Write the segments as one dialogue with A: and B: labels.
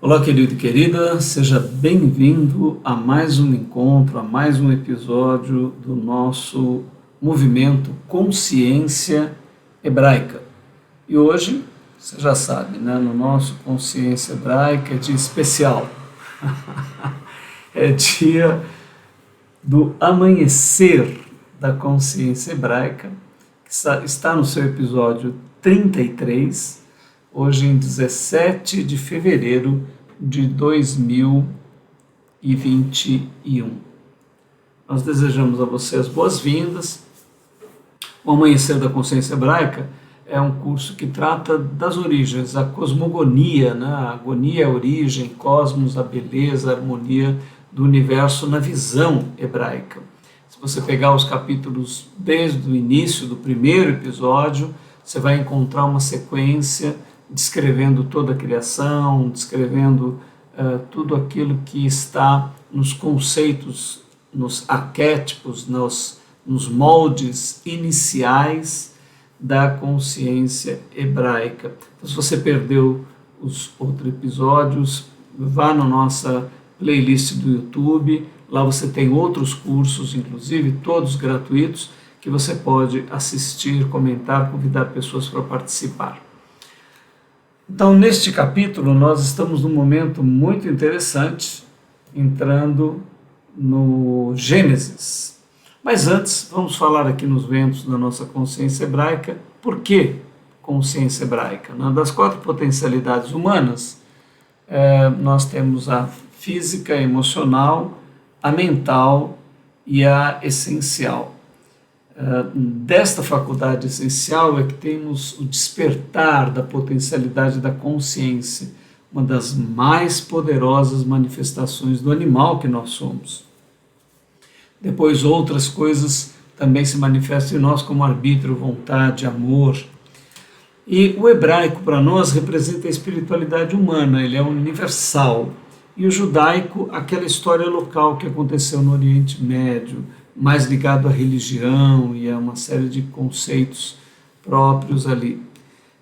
A: Olá, querido e querida, seja bem-vindo a mais um encontro, a mais um episódio do nosso movimento Consciência Hebraica. E hoje, você já sabe, né, no nosso Consciência Hebraica é dia especial. É dia do amanhecer da consciência hebraica, que está no seu episódio 33, hoje em 17 de fevereiro de 2021. Nós desejamos a vocês boas-vindas. O Amanhecer da Consciência Hebraica é um curso que trata das origens, a cosmogonia, né? A agonia é a origem, cosmos, a beleza, a harmonia do universo na visão hebraica. Se você pegar os capítulos desde o início do primeiro episódio, você vai encontrar uma sequência descrevendo toda a criação, descrevendo tudo aquilo que está nos conceitos, nos arquétipos, nos moldes iniciais da consciência hebraica. Então, se você perdeu os outros episódios, vá na nossa playlist do YouTube, lá você tem outros cursos, inclusive todos gratuitos, que você pode assistir, comentar, convidar pessoas para participar. Então, neste capítulo, nós estamos num momento muito interessante, entrando no Gênesis. Mas antes, vamos falar aqui nos ventos da nossa consciência hebraica. Por que consciência hebraica? Das 4 potencialidades humanas, nós temos a física, a emocional, a mental e a essencial. Desta faculdade essencial é que temos o despertar da potencialidade da consciência, uma das mais poderosas manifestações do animal que nós somos. Depois outras coisas também se manifestam em nós, como arbítrio, vontade, amor. E o hebraico para nós representa a espiritualidade humana, ele é universal. E o judaico, aquela história local que aconteceu no Oriente Médio, mais ligado à religião e a uma série de conceitos próprios ali.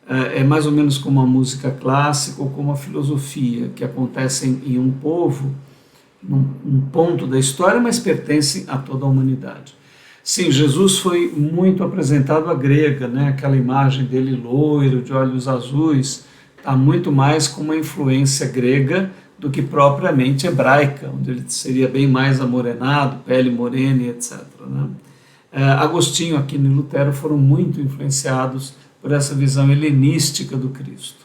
A: É mais ou menos como a música clássica ou como a filosofia, que acontecem em um povo, num ponto da história, mas pertencem a toda a humanidade. Sim, Jesus foi muito apresentado à grega, né? Aquela imagem dele loiro, de olhos azuis, está muito mais com uma influência grega do que propriamente hebraica, onde ele seria bem mais amorenado, pele morena e etc. Né? Agostinho, Aquino e Lutero foram muito influenciados por essa visão helenística do Cristo.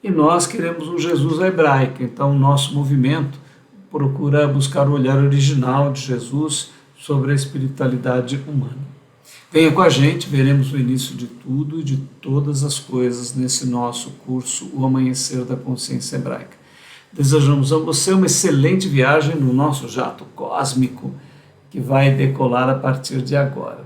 A: E nós queremos um Jesus hebraico, então o nosso movimento procura buscar o olhar original de Jesus sobre a espiritualidade humana. Venha com a gente, veremos o início de tudo e de todas as coisas nesse nosso curso, O Amanhecer da Consciência Hebraica. Desejamos a você uma excelente viagem no nosso jato cósmico, que vai decolar a partir de agora.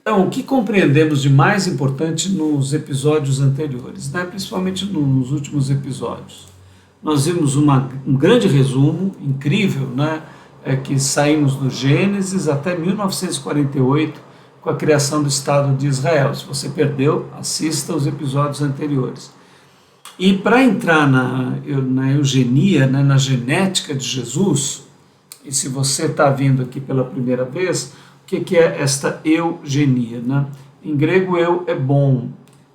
A: Então, o que compreendemos de mais importante nos episódios anteriores, né? Principalmente nos últimos episódios? Nós vimos um grande resumo, incrível, né? Que saímos do Gênesis até 1948, com a criação do Estado de Israel. Se você perdeu, assista os episódios anteriores. E para entrar na eugenia, né, na genética de Jesus, e se você está vindo aqui pela primeira vez, o que é esta eugenia? Né? Em grego, eu é bom,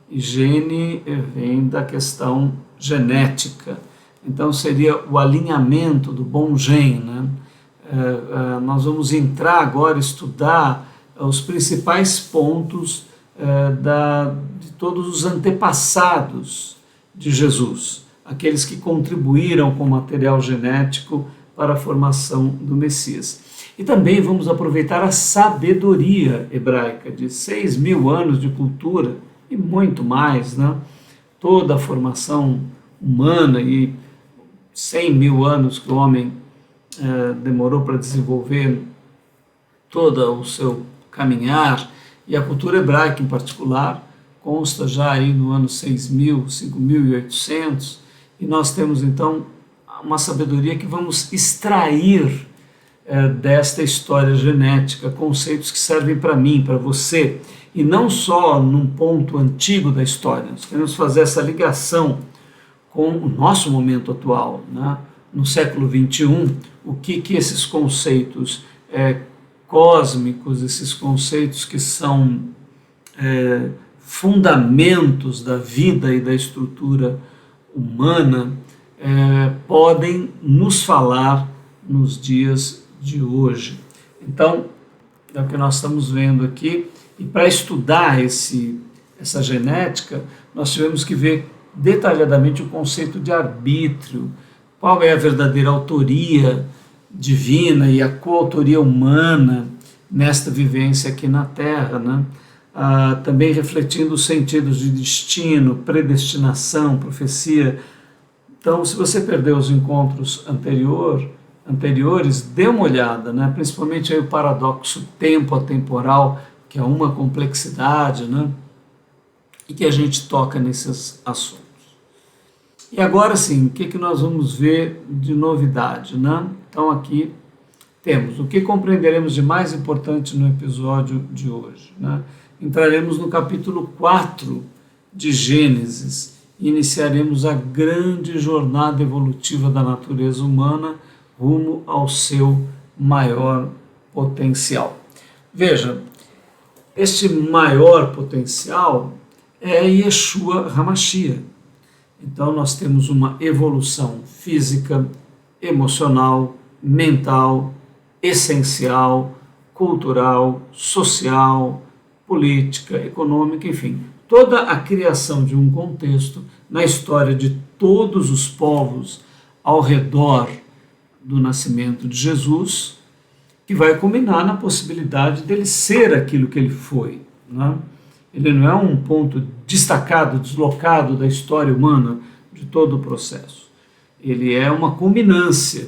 A: e gene vem da questão genética. Então seria o alinhamento do bom gene. Né? Nós vamos entrar agora, estudar os principais pontos de todos os antepassados de Jesus, aqueles que contribuíram com o material genético para a formação do Messias. E também vamos aproveitar a sabedoria hebraica de 6.000 anos de cultura e muito mais, né? Toda a formação humana e 100.000 anos que o homem demorou para desenvolver todo o seu caminhar, e a cultura hebraica em particular, consta já aí no ano 6.000, 5.800, e nós temos então uma sabedoria que vamos extrair desta história genética, conceitos que servem para mim, para você, e não só num ponto antigo da história. Nós queremos fazer essa ligação com o nosso momento atual, né? No século XXI, o que esses conceitos cósmicos, esses conceitos que são fundamentos da vida e da estrutura humana, podem nos falar nos dias de hoje. Então, é o que nós estamos vendo aqui, e para estudar essa genética, nós tivemos que ver detalhadamente o conceito de arbítrio, qual é a verdadeira autoria divina e a coautoria humana nesta vivência aqui na Terra, né? Também refletindo os sentidos de destino, predestinação, profecia. Então, se você perdeu os encontros anteriores, dê uma olhada, né? Principalmente aí o paradoxo tempo-atemporal, que é uma complexidade, né? E que a gente toca nesses assuntos. E agora sim, o que nós vamos ver de novidade, né? Então aqui temos o que compreenderemos de mais importante no episódio de hoje, né? Entraremos no capítulo 4 de Gênesis e iniciaremos a grande jornada evolutiva da natureza humana rumo ao seu maior potencial. Veja, este maior potencial é Yeshua HaMashiach. Então nós temos uma evolução física, emocional, mental, essencial, cultural, social, política, econômica, enfim, toda a criação de um contexto na história de todos os povos ao redor do nascimento de Jesus, que vai culminar na possibilidade dele ser aquilo que ele foi, né? Ele não é um ponto destacado, deslocado da história humana de todo o processo. Ele é uma culminância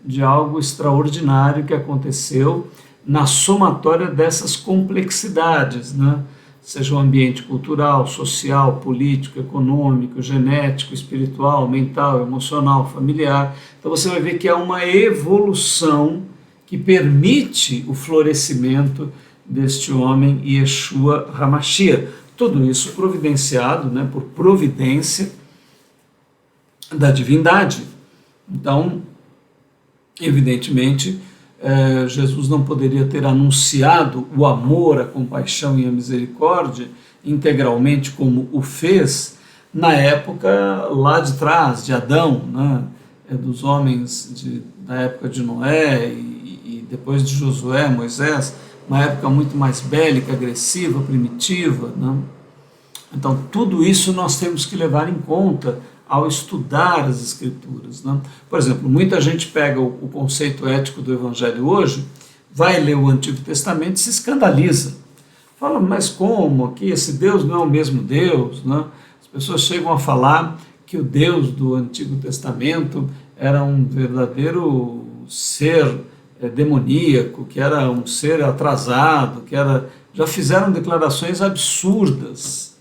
A: de algo extraordinário que aconteceu na somatória dessas complexidades, né? Seja o ambiente cultural, social, político, econômico, genético, espiritual, mental, emocional, familiar. Então você vai ver que há uma evolução que permite o florescimento deste homem, Yeshua HaMashiach. Tudo isso providenciado, né, por providência da divindade. Então, evidentemente, Jesus não poderia ter anunciado o amor, a compaixão e a misericórdia integralmente como o fez na época lá de trás, de Adão, né, dos homens da época de Noé e depois de Josué, Moisés, uma época muito mais bélica, agressiva, primitiva, né? Então, tudo isso nós temos que levar em conta ao estudar as Escrituras, né? Por exemplo, muita gente pega o conceito ético do Evangelho hoje, vai ler o Antigo Testamento e se escandaliza. Fala, mas como? Que esse Deus não é o mesmo Deus, né? As pessoas chegam a falar que o Deus do Antigo Testamento era um verdadeiro ser demoníaco, que era um ser atrasado, já fizeram declarações absurdas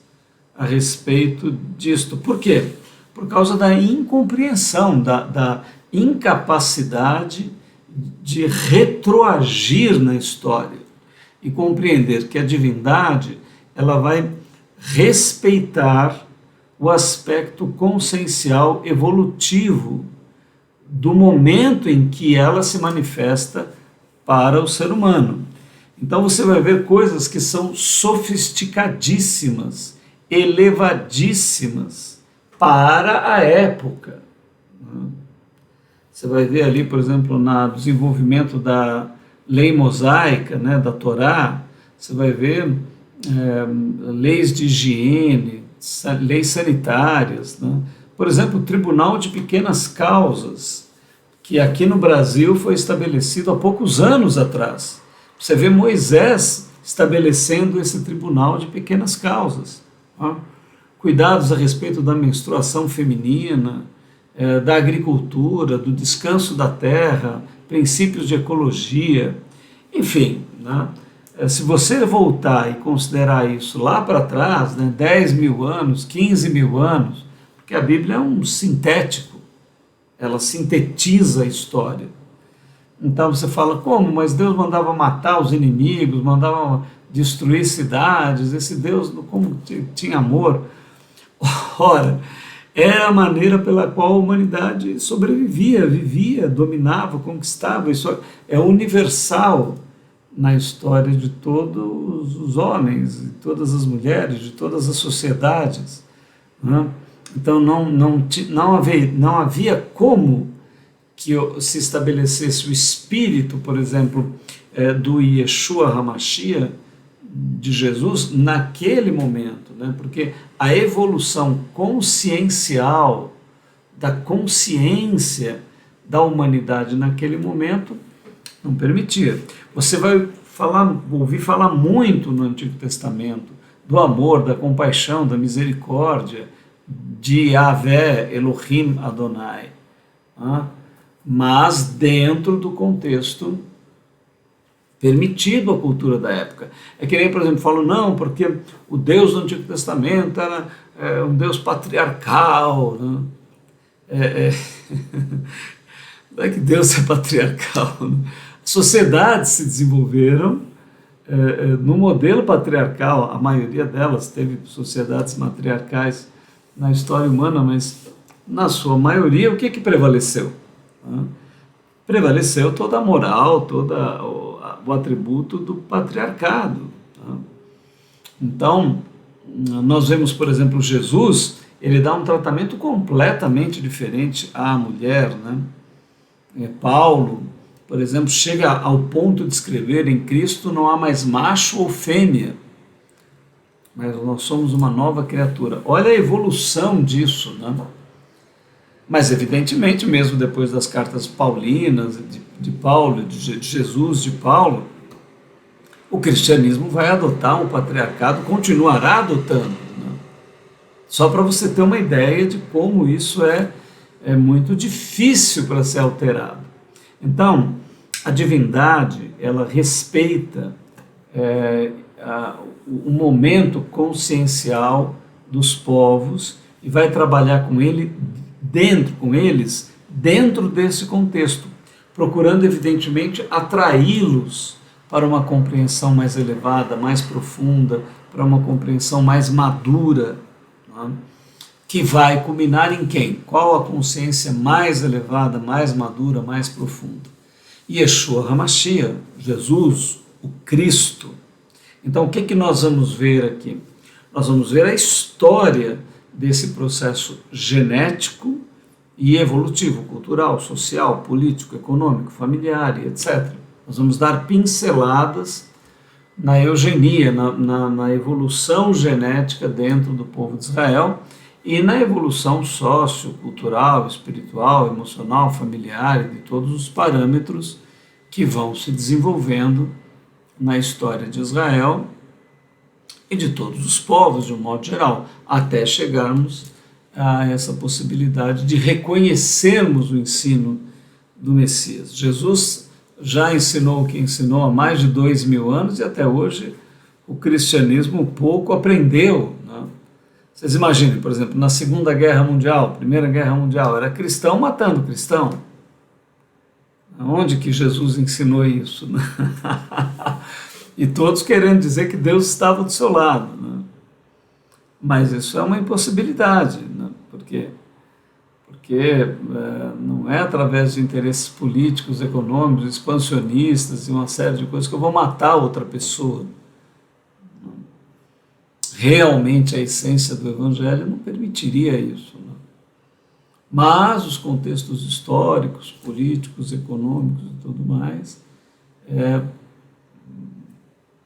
A: a respeito disto. Por quê? Por causa da incompreensão, da incapacidade de retroagir na história e compreender que a divindade ela vai respeitar o aspecto consciencial evolutivo do momento em que ela se manifesta para o ser humano. Então você vai ver coisas que são sofisticadíssimas, elevadíssimas para a época. Você vai ver ali, por exemplo, no desenvolvimento da lei mosaica, né, da Torá, você vai ver leis de higiene, leis sanitárias, né? Por exemplo, o Tribunal de Pequenas Causas, que aqui no Brasil foi estabelecido há poucos anos atrás. Você vê Moisés estabelecendo esse Tribunal de Pequenas Causas. Né? Cuidados a respeito da menstruação feminina, da agricultura, do descanso da terra, princípios de ecologia, enfim, né? Se você voltar e considerar isso lá para trás, né, 10 mil anos, 15 mil anos, porque a Bíblia é um sintético, ela sintetiza a história. Então você fala, como? Mas Deus mandava matar os inimigos, mandava destruir cidades, esse Deus como tinha amor. Ora, era a maneira pela qual a humanidade sobrevivia, vivia, dominava, conquistava. Isso é universal na história de todos os homens, de todas as mulheres, de todas as sociedades. Né? Então não havia como que se estabelecesse o espírito, por exemplo, do Yeshua HaMashiach, de Jesus, naquele momento, né? Porque a evolução consciencial da consciência da humanidade naquele momento não permitia. Você vai ouvir falar muito no Antigo Testamento do amor, da compaixão, da misericórdia, de Yahvé, Elohim Adonai, mas dentro do contexto permitido à cultura da época. É que nem, por exemplo, falam, não, porque o Deus do Antigo Testamento era um Deus patriarcal. Né? Não é que Deus é patriarcal. Né? As sociedades se desenvolveram no modelo patriarcal, a maioria delas teve sociedades matriarcais na história humana, mas na sua maioria o que prevaleceu? Prevaleceu toda a moral, todo o atributo do patriarcado. Então, nós vemos, por exemplo, Jesus, ele dá um tratamento completamente diferente à mulher. Né? Paulo, por exemplo, chega ao ponto de escrever, em Cristo não há mais macho ou fêmea, mas nós somos uma nova criatura. Olha a evolução disso, né? Mas, evidentemente, mesmo depois das cartas paulinas, de Paulo, de Jesus, de Paulo, o cristianismo vai adotar um patriarcado, continuará adotando. Né? Só para você ter uma ideia de como isso é muito difícil para ser alterado. Então, a divindade, ela respeita o momento consciencial dos povos e vai trabalhar com eles dentro desse contexto, procurando evidentemente atraí-los para uma compreensão mais elevada, mais profunda, para uma compreensão mais madura, né? Que vai culminar em quem? Qual a consciência mais elevada, mais madura, mais profunda? Yeshua HaMashiach, Jesus, o Cristo. Então o que nós vamos ver aqui? Nós vamos ver a história desse processo genético e evolutivo, cultural, social, político, econômico, familiar e etc. Nós vamos dar pinceladas na eugenia, na evolução genética dentro do povo de Israel e na evolução sociocultural, espiritual, emocional, familiar e de todos os parâmetros que vão se desenvolvendo na história de Israel e de todos os povos, de um modo geral, até chegarmos a essa possibilidade de reconhecermos o ensino do Messias. Jesus já ensinou o que ensinou há mais de 2000 anos e até hoje o cristianismo pouco aprendeu. Né? Vocês imaginem, por exemplo, na Segunda Guerra Mundial, Primeira Guerra Mundial, era cristão matando cristão. Onde que Jesus ensinou isso? Né? E todos querendo dizer que Deus estava do seu lado. Né? Mas isso é uma impossibilidade. Né? Por quê? Porque não é através de interesses políticos, econômicos, expansionistas e uma série de coisas que eu vou matar outra pessoa. Realmente a essência do Evangelho não permitiria isso. Né? Mas os contextos históricos, políticos, econômicos e tudo mais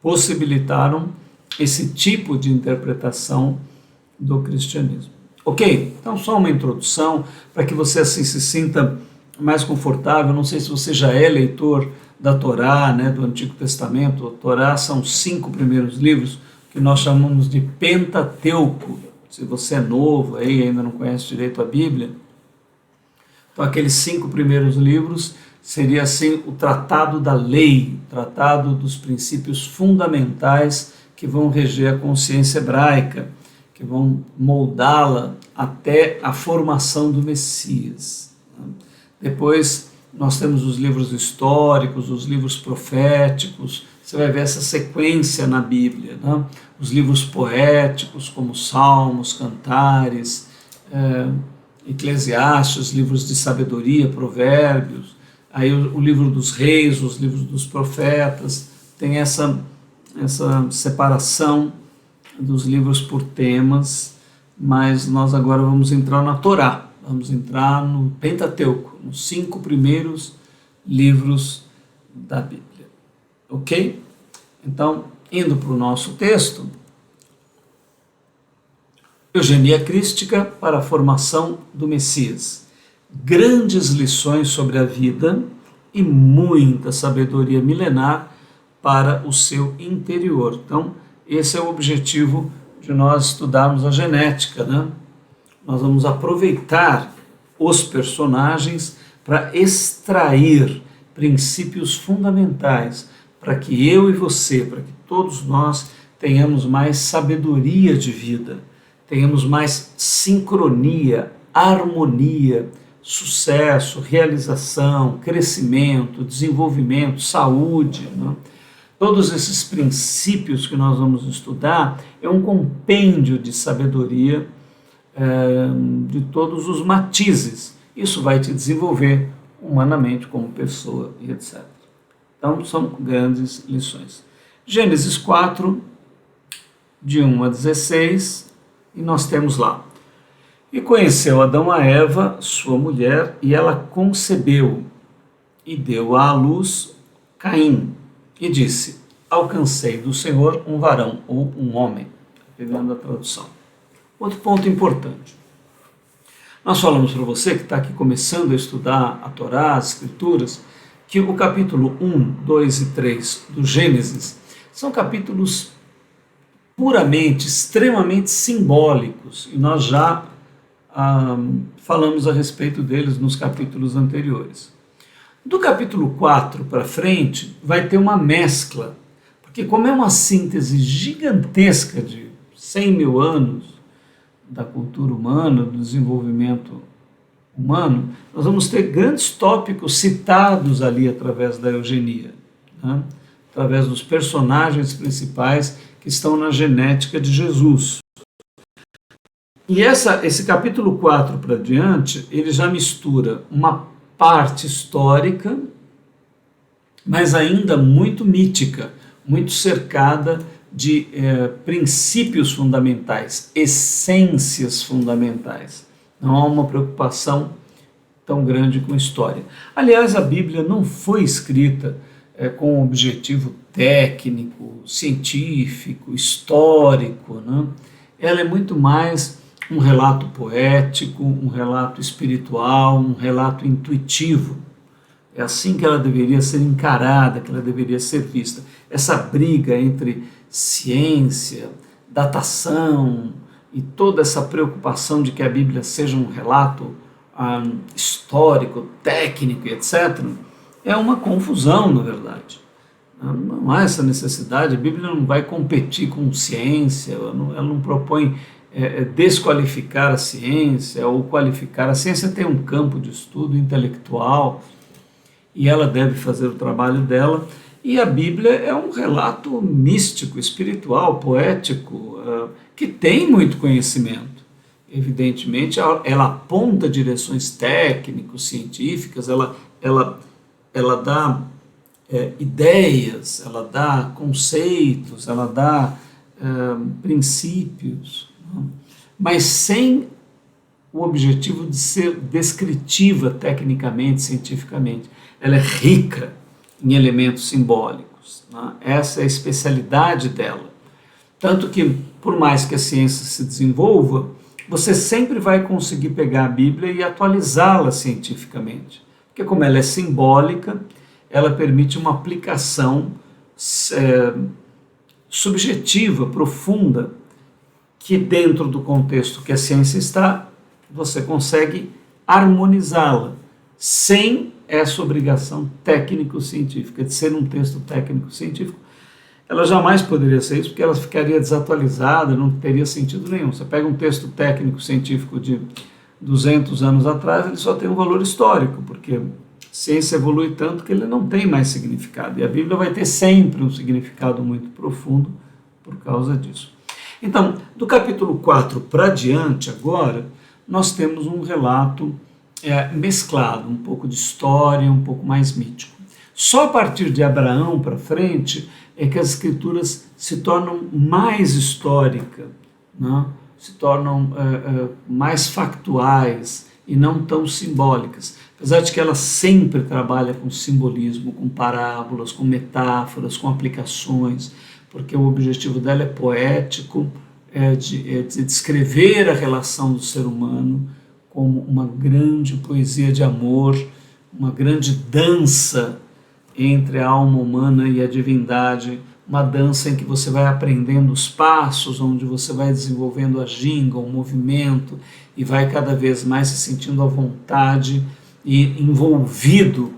A: possibilitaram esse tipo de interpretação do cristianismo. Ok? Então só uma introdução para que você assim se sinta mais confortável. Não sei se você já é leitor da Torá, né, do Antigo Testamento. A Torá são 5 primeiros livros que nós chamamos de Pentateuco. Se você é novo aí, ainda não conhece direito a Bíblia, então aqueles 5 primeiros livros seria assim o tratado da lei, o tratado dos princípios fundamentais que vão reger a consciência hebraica, que vão moldá-la até a formação do Messias. Depois nós temos os livros históricos, os livros proféticos, você vai ver essa sequência na Bíblia, né? Os livros poéticos como Salmos, Cantares, Eclesiastes, livros de sabedoria, Provérbios, aí o livro dos reis, os livros dos profetas, tem essa separação dos livros por temas, mas nós agora vamos entrar na Torá, vamos entrar no Pentateuco, nos 5 primeiros livros da Bíblia, ok? Então, indo para o nosso texto, Eugenia Crística para a formação do Messias. Grandes lições sobre a vida e muita sabedoria milenar para o seu interior. Então, esse é o objetivo de nós estudarmos a genética, né? Nós vamos aproveitar os personagens para extrair princípios fundamentais para que eu e você, para que todos nós tenhamos mais sabedoria de vida, tenhamos mais sincronia, harmonia, sucesso, realização, crescimento, desenvolvimento, saúde, né? Todos esses princípios que nós vamos estudar é um compêndio de sabedoria de todos os matizes. Isso vai te desenvolver humanamente como pessoa e etc. Então, são grandes lições. Gênesis 4, de 1 a 16, e nós temos lá: E conheceu Adão a Eva, sua mulher, e ela concebeu, e deu à luz Caim, e disse: Alcancei do Senhor um varão, ou um homem, pegando a tradução. Outro ponto importante. Nós falamos para você que está aqui começando a estudar a Torá, as Escrituras, que o capítulo 1, 2 e 3 do Gênesis são capítulos puramente, extremamente simbólicos, e nós já falamos a respeito deles nos capítulos anteriores. Do capítulo 4 para frente, vai ter uma mescla, porque como é uma síntese gigantesca de 100 mil anos da cultura humana, do desenvolvimento humano, nós vamos ter grandes tópicos citados ali através da Eugenia, né? Através dos personagens principais que estão na genética de Jesus. E esse capítulo 4 para diante, ele já mistura uma parte histórica, mas ainda muito mítica, muito cercada de princípios fundamentais, essências fundamentais. Não há uma preocupação tão grande com história. Aliás, a Bíblia não foi escrita com um objetivo técnico, científico, histórico, né? Ela é muito mais um relato poético, um relato espiritual, um relato intuitivo. É assim que ela deveria ser encarada, que ela deveria ser vista. Essa briga entre ciência, datação e toda essa preocupação de que a Bíblia seja um relato histórico, técnico, etc., é uma confusão, na verdade. Não há essa necessidade, a Bíblia não vai competir com ciência, ela não propõe desqualificar a ciência ou qualificar. A ciência tem um campo de estudo intelectual e ela deve fazer o trabalho dela, e a Bíblia é um relato místico, espiritual, poético, que tem muito conhecimento. Evidentemente, ela aponta direções técnicas, científicas, ela dá ideias, ela dá conceitos, ela dá princípios, né? Mas sem o objetivo de ser descritiva tecnicamente, cientificamente. Ela é rica em elementos simbólicos, né? Essa é a especialidade dela. Tanto que, por mais que a ciência se desenvolva, você sempre vai conseguir pegar a Bíblia e atualizá-la cientificamente. Porque como ela é simbólica, ela permite uma aplicação subjetiva, profunda, que dentro do contexto que a ciência está, você consegue harmonizá-la, sem essa obrigação técnico-científica, de ser um texto técnico-científico. Ela jamais poderia ser isso, porque ela ficaria desatualizada, não teria sentido nenhum. Você pega um texto técnico-científico de 200 anos atrás, ele só tem um valor histórico, porque a ciência evolui tanto que ele não tem mais significado. E a Bíblia vai ter sempre um significado muito profundo por causa disso. Então, do capítulo 4 para diante agora, nós temos um relato mesclado, um pouco de história, um pouco mais mítico. Só a partir de Abraão para frente é que as escrituras se tornam mais históricas, né? Se tornam mais factuais e não tão simbólicas. Apesar de que ela sempre trabalha com simbolismo, com parábolas, com metáforas, com aplicações, porque o objetivo dela é poético, de descrever a relação do ser humano como uma grande poesia de amor, uma grande dança entre a alma humana e a divindade, uma dança em que você vai aprendendo os passos, onde você vai desenvolvendo a ginga, o movimento, e vai cada vez mais se sentindo à vontade e envolvido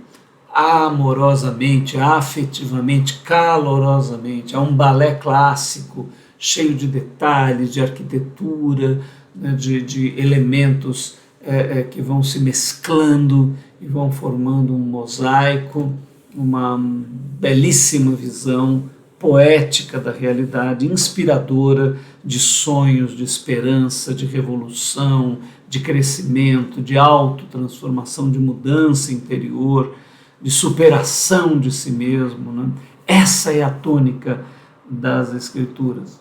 A: amorosamente, afetivamente, calorosamente. É um balé clássico, cheio de detalhes, de arquitetura, né, de elementos que vão se mesclando e vão formando um mosaico, uma belíssima visão poética da realidade, inspiradora de sonhos, de esperança, de revolução, de crescimento, de autotransformação, de mudança interior, de superação de si mesmo, né? Essa é a tônica das Escrituras.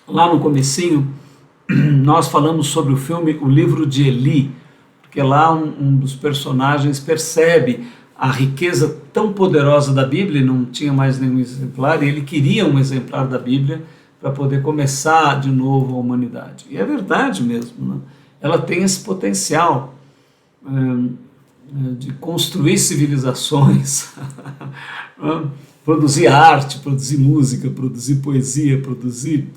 A: Lá no comecinho, nós falamos sobre o filme O Livro de Eli, porque lá um dos personagens percebe a riqueza tão poderosa da Bíblia, não tinha mais nenhum exemplar, e ele queria um exemplar da Bíblia para poder começar de novo a humanidade. E é verdade mesmo, né? Ela tem esse potencial de construir civilizações, produzir arte, produzir música, produzir poesia, produzir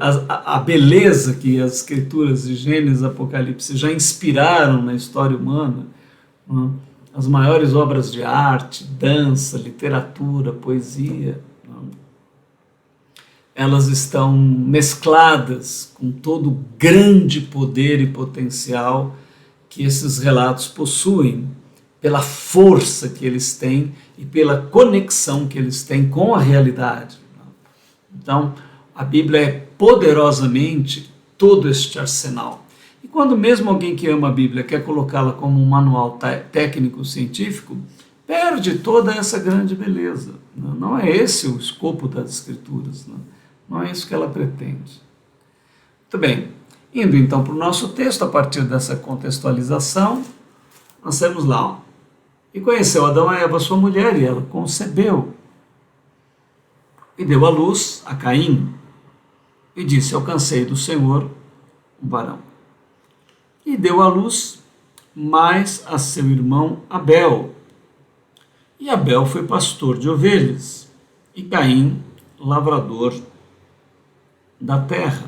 A: a beleza que as escrituras de Gênesis e Apocalipse já inspiraram na história humana, né? As maiores obras de arte, dança, literatura, poesia, né? Elas estão mescladas com todo o grande poder e potencial que esses relatos possuem, pela força que eles têm e pela conexão que eles têm com a realidade. Então, a Bíblia é poderosamente todo este arsenal. E quando mesmo alguém que ama a Bíblia quer colocá-la como um manual técnico-científico, perde toda essa grande beleza. Não é esse o escopo das Escrituras, não é isso que ela pretende. Muito bem, indo então para o nosso texto, a partir dessa contextualização, nós temos lá, ó, e conheceu Adão e Eva, sua mulher, e ela concebeu, e deu à luz a Caim, e disse, alcancei do Senhor um varão. E deu à luz mais a seu irmão Abel. E Abel foi pastor de ovelhas, e Caim, lavrador da terra.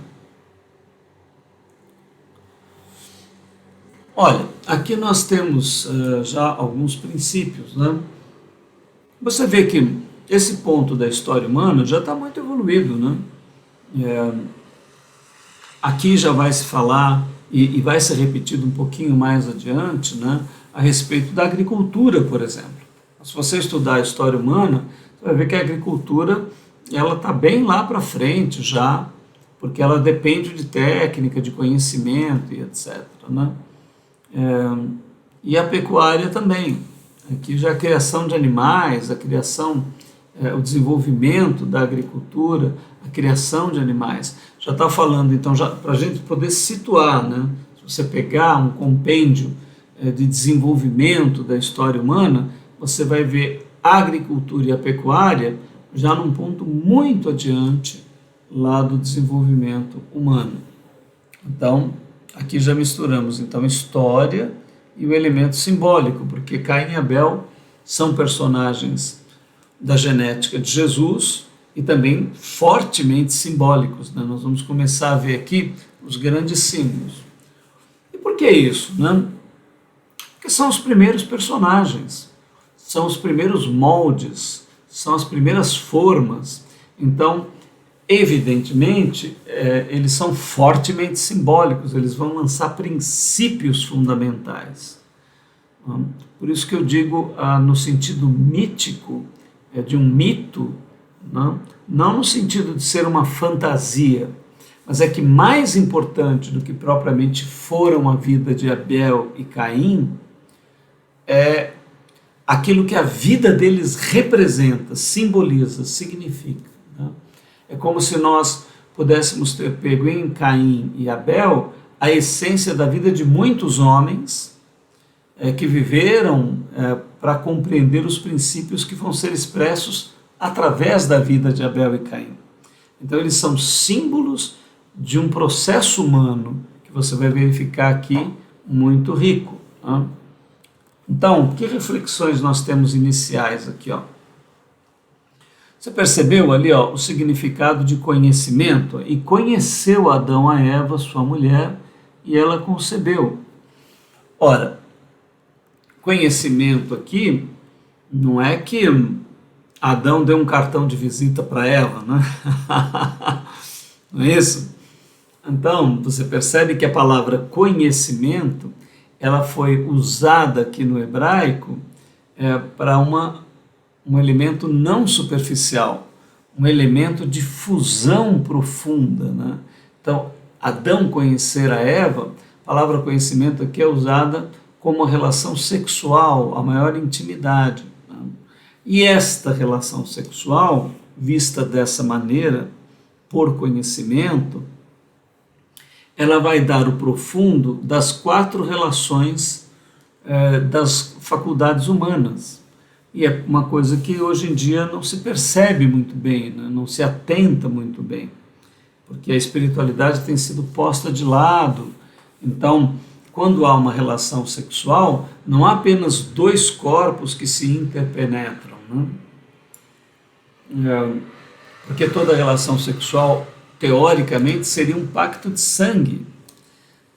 A: Olha, aqui nós temos já alguns princípios, né? Você vê que esse ponto da história humana já está muito evoluído, né? Aqui já vai se falar, e vai ser repetido um pouquinho mais adiante, né, a respeito da agricultura, por exemplo. Se você estudar a história humana, você vai ver que a agricultura ela está bem lá para frente já, porque ela depende de técnica, de conhecimento e etc. Né? E a pecuária também. Aqui já a criação de animais, a criação, o desenvolvimento da agricultura, a criação de animais. Já está falando, então, para a gente poder se situar, né? Se você pegar um compêndio de desenvolvimento da história humana, você vai ver a agricultura e a pecuária já num ponto muito adiante lá do desenvolvimento humano. Então, aqui já misturamos então história e o elemento simbólico, porque Caim e Abel são personagens da genética de Jesus e também fortemente simbólicos, né? Nós vamos começar a ver aqui os grandes símbolos. E por que isso, né? Porque são os primeiros personagens, são os primeiros moldes, são as primeiras formas. Então, evidentemente, eles são fortemente simbólicos, eles vão lançar princípios fundamentais. Por isso que eu digo, no sentido mítico, de um mito, não no sentido de ser uma fantasia, mas é que mais importante do que propriamente foram a vida de Abel e Caim é aquilo que a vida deles representa, simboliza, significa, né? É como se nós pudéssemos ter pego em Caim e Abel a essência da vida de muitos homens que viveram para compreender os princípios que vão ser expressos através da vida de Abel e Caim. Então eles são símbolos de um processo humano que você vai verificar aqui muito rico, né? Então, que reflexões nós temos iniciais aqui, ó? Você percebeu ali, ó, o significado de conhecimento? E conheceu Adão a Eva, sua mulher, e ela concebeu. Ora, conhecimento aqui não é que Adão deu um cartão de visita para Eva, né? Não é isso? Então, você percebe que a palavra conhecimento, ela foi usada aqui no hebraico para um elemento não superficial, um elemento de fusão profunda, né? Então, Adão conhecer a Eva, a palavra conhecimento aqui é usada como uma relação sexual, a maior intimidade, né? E esta relação sexual, vista dessa maneira, por conhecimento, ela vai dar o profundo das 4 relações das faculdades humanas. E é uma coisa que hoje em dia não se percebe muito bem, né? Não se atenta muito bem, porque a espiritualidade tem sido posta de lado. Então, quando há uma relação sexual, não há apenas 2 corpos que se interpenetram, né? Porque toda relação sexual, teoricamente, seria um pacto de sangue,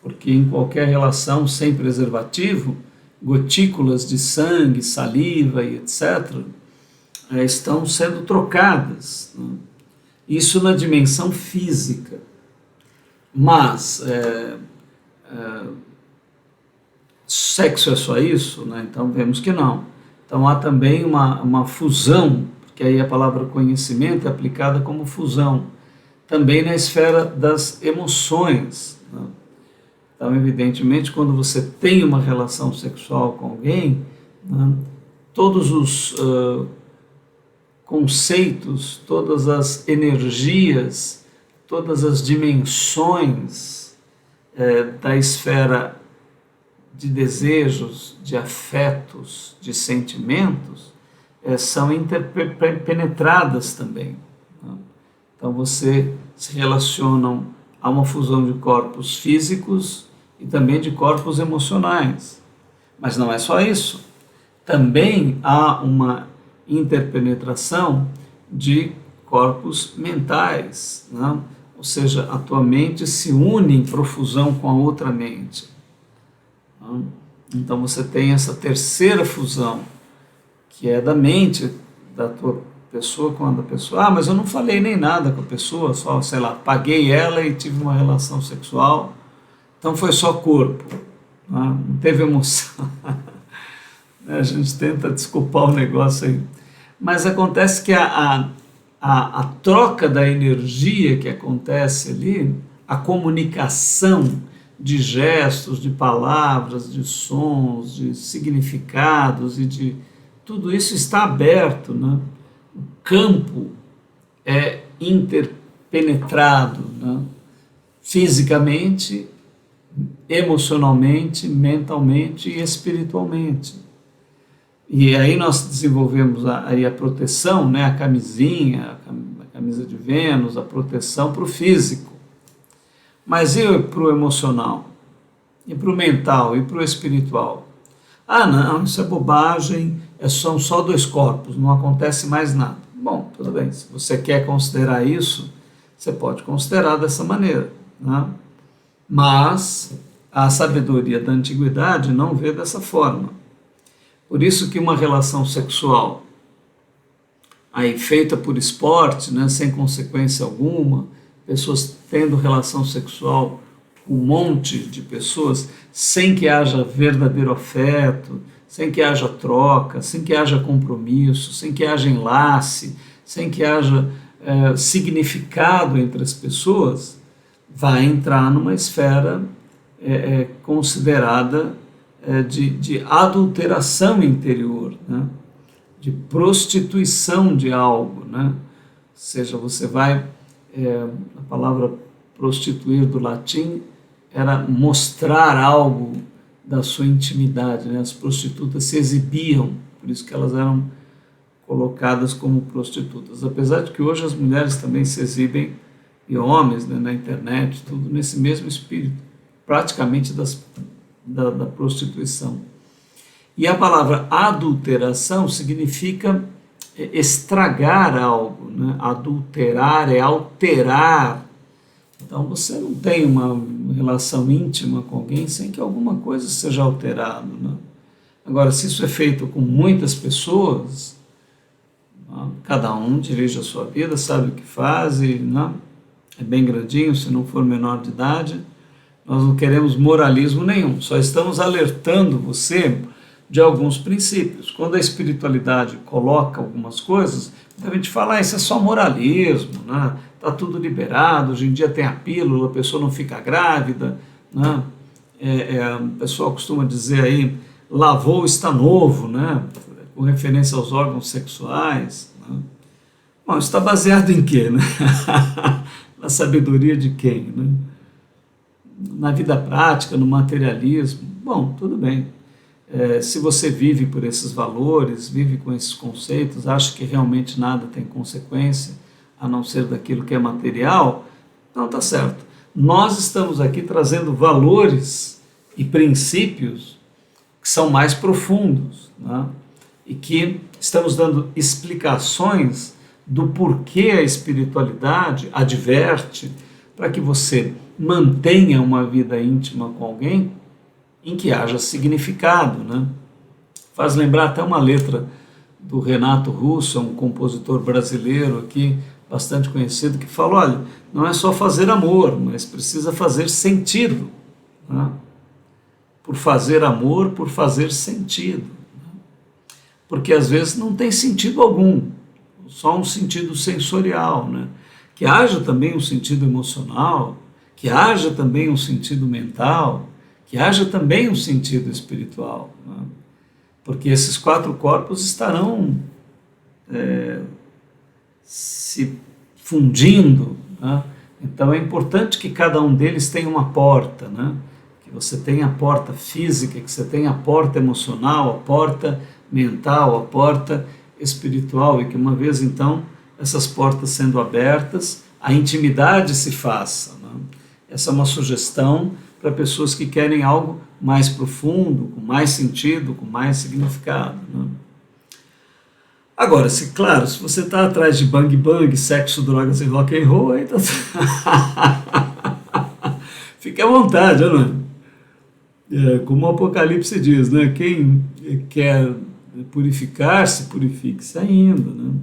A: porque em qualquer relação sem preservativo, gotículas de sangue, saliva e etc., estão sendo trocadas, né? Isso na dimensão física. Mas sexo é só isso, né? Então vemos que não. Então há também uma fusão, porque aí a palavra conhecimento é aplicada como fusão, também na esfera das emoções, né? Então, evidentemente, quando você tem uma relação sexual com alguém, né, todos os conceitos, todas as energias, todas as dimensões da esfera de desejos, de afetos, de sentimentos, são interpenetradas também, né? Então, você se relacionam a uma fusão de corpos físicos e também de corpos emocionais. Mas não é só isso. Também há uma interpenetração de corpos mentais, né? Ou seja, a tua mente se une em profusão com a outra mente, né? Então você tem essa terceira fusão, que é da mente da tua pessoa com a da pessoa. Ah, mas eu não falei nem nada com a pessoa, só, sei lá, paguei ela e tive uma relação sexual, então foi só corpo, né? Não teve emoção. A gente tenta desculpar o negócio aí. Mas acontece que a troca da energia que acontece ali, a comunicação de gestos, de palavras, de sons, de significados e de tudo isso está aberto, né? O campo é interpenetrado, né? Fisicamente, emocionalmente, mentalmente e espiritualmente. E aí nós desenvolvemos aí a proteção, né? A camisinha, a camisa de Vênus, a proteção para o físico. Mas e para o emocional? E para o mental? E para o espiritual? Ah, não, isso é bobagem, são só 2 corpos, não acontece mais nada. Bom, tudo bem, se você quer considerar isso, você pode considerar dessa maneira, né? Mas a sabedoria da antiguidade não vê dessa forma. Por isso que uma relação sexual aí feita por esporte, né, sem consequência alguma, pessoas tendo relação sexual com um monte de pessoas, sem que haja verdadeiro afeto, sem que haja troca, sem que haja compromisso, sem que haja enlace, sem que haja significado entre as pessoas, vai entrar numa esfera considerada de adulteração interior, né? De prostituição de algo, né? Ou seja, você vai, a palavra prostituir do latim era mostrar algo da sua intimidade, né? As prostitutas se exibiam, por isso que elas eram colocadas como prostitutas, apesar de que hoje as mulheres também se exibem, e homens, né, na internet, tudo nesse mesmo espírito, praticamente da prostituição. E a palavra adulteração significa estragar algo, né? Adulterar é alterar. Então você não tem uma relação íntima com alguém sem que alguma coisa seja alterada, né? Agora, se isso é feito com muitas pessoas, né? Cada um dirige a sua vida, sabe o que faz, e, né? É bem grandinho, se não for menor de idade. Nós não queremos moralismo nenhum, só estamos alertando você de alguns princípios. Quando a espiritualidade coloca algumas coisas, a gente fala, isso é só moralismo, né? Tá tudo liberado, hoje em dia tem a pílula, a pessoa não fica grávida, né? O pessoal costuma dizer aí, lavou está novo, né? Com referência aos órgãos sexuais, né? Bom, isso está baseado em quê, né? Na sabedoria de quem, né? Na vida prática, no materialismo. Bom, tudo bem. Se você vive por esses valores, vive com esses conceitos, acha que realmente nada tem consequência, a não ser daquilo que é material, não está certo. Nós estamos aqui trazendo valores e princípios que são mais profundos, né? E que estamos dando explicações do porquê a espiritualidade adverte para que você mantenha uma vida íntima com alguém em que haja significado, né? Faz lembrar até uma letra do Renato Russo, um compositor brasileiro aqui, bastante conhecido, que fala, olha, não é só fazer amor, mas precisa fazer sentido, né? Por fazer amor, por fazer sentido, né? Porque às vezes não tem sentido algum, só um sentido sensorial, né? Que haja também um sentido emocional, que haja também um sentido mental, que haja também um sentido espiritual, né? Porque esses 4 corpos estarão se fundindo, né? Então é importante que cada um deles tenha uma porta, né? Que você tenha a porta física, que você tenha a porta emocional, a porta mental, a porta espiritual, e que uma vez então essas portas sendo abertas, a intimidade se faça, né? Essa é uma sugestão para pessoas que querem algo mais profundo, com mais sentido, com mais significado, né? Agora, claro, se você está atrás de bang bang, sexo, drogas e rock and roll, aí tá... Fique à vontade, não é? Como o Apocalipse diz, né? Quem quer purificar-se, purifique-se ainda, né?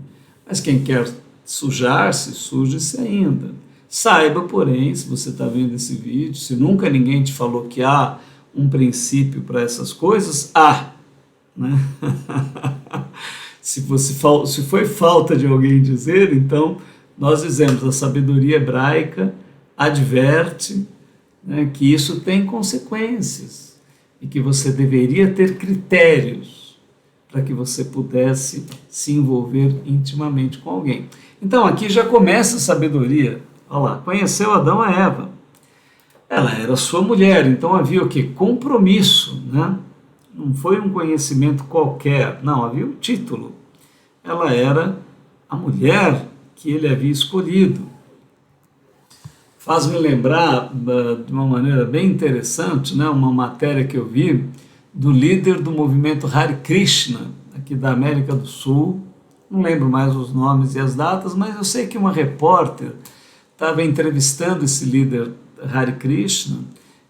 A: Mas quem quer sujar-se, suje-se ainda. Saiba, porém, se você está vendo esse vídeo, se nunca ninguém te falou que há um princípio para essas coisas, há, né? Se foi falta de alguém dizer, então nós dizemos, a sabedoria hebraica adverte, né, que isso tem consequências e que você deveria ter critérios para que você pudesse se envolver intimamente com alguém. Então aqui já começa a sabedoria. Olha lá, conheceu Adão e Eva. Ela era sua mulher, então havia o quê? Compromisso, né? Não foi um conhecimento qualquer, não, havia um título. Ela era a mulher que ele havia escolhido. Faz-me lembrar, de uma maneira bem interessante, né, uma matéria que eu vi do líder do movimento Hare Krishna, aqui da América do Sul. Não lembro mais os nomes e as datas, mas eu sei que uma repórter estava entrevistando esse líder Hare Krishna,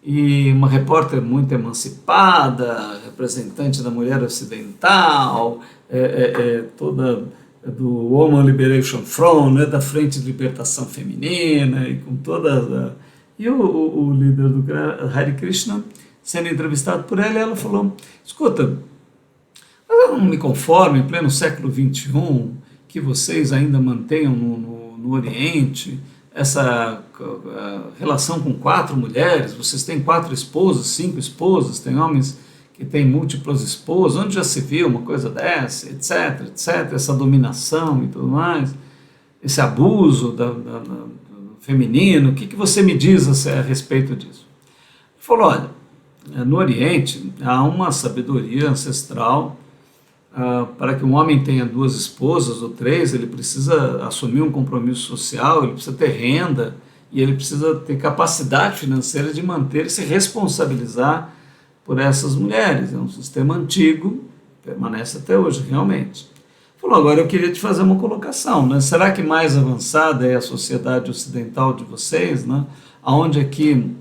A: e uma repórter muito emancipada, representante da mulher ocidental, toda do Woman Liberation Front, né, da Frente de Libertação Feminina, e com toda e o líder do Hare Krishna sendo entrevistado por ela falou, escuta, mas eu não me conformo em pleno século XXI que vocês ainda mantenham no Oriente essa relação com 4 mulheres, vocês têm 4 esposas, 5 esposas, tem homens que têm múltiplas esposas, onde já se viu uma coisa dessa, etc, etc, essa dominação e tudo mais, esse abuso do feminino, o que você me diz a respeito disso? Ele falou, olha, no Oriente há uma sabedoria ancestral. Para que um homem tenha 2 esposas ou 3, ele precisa assumir um compromisso social, ele precisa ter renda e ele precisa ter capacidade financeira de manter e se responsabilizar por essas mulheres. É um sistema antigo, permanece até hoje, realmente. Falou, agora eu queria te fazer uma colocação, né? Será que mais avançada é a sociedade ocidental de vocês, né? Onde aqui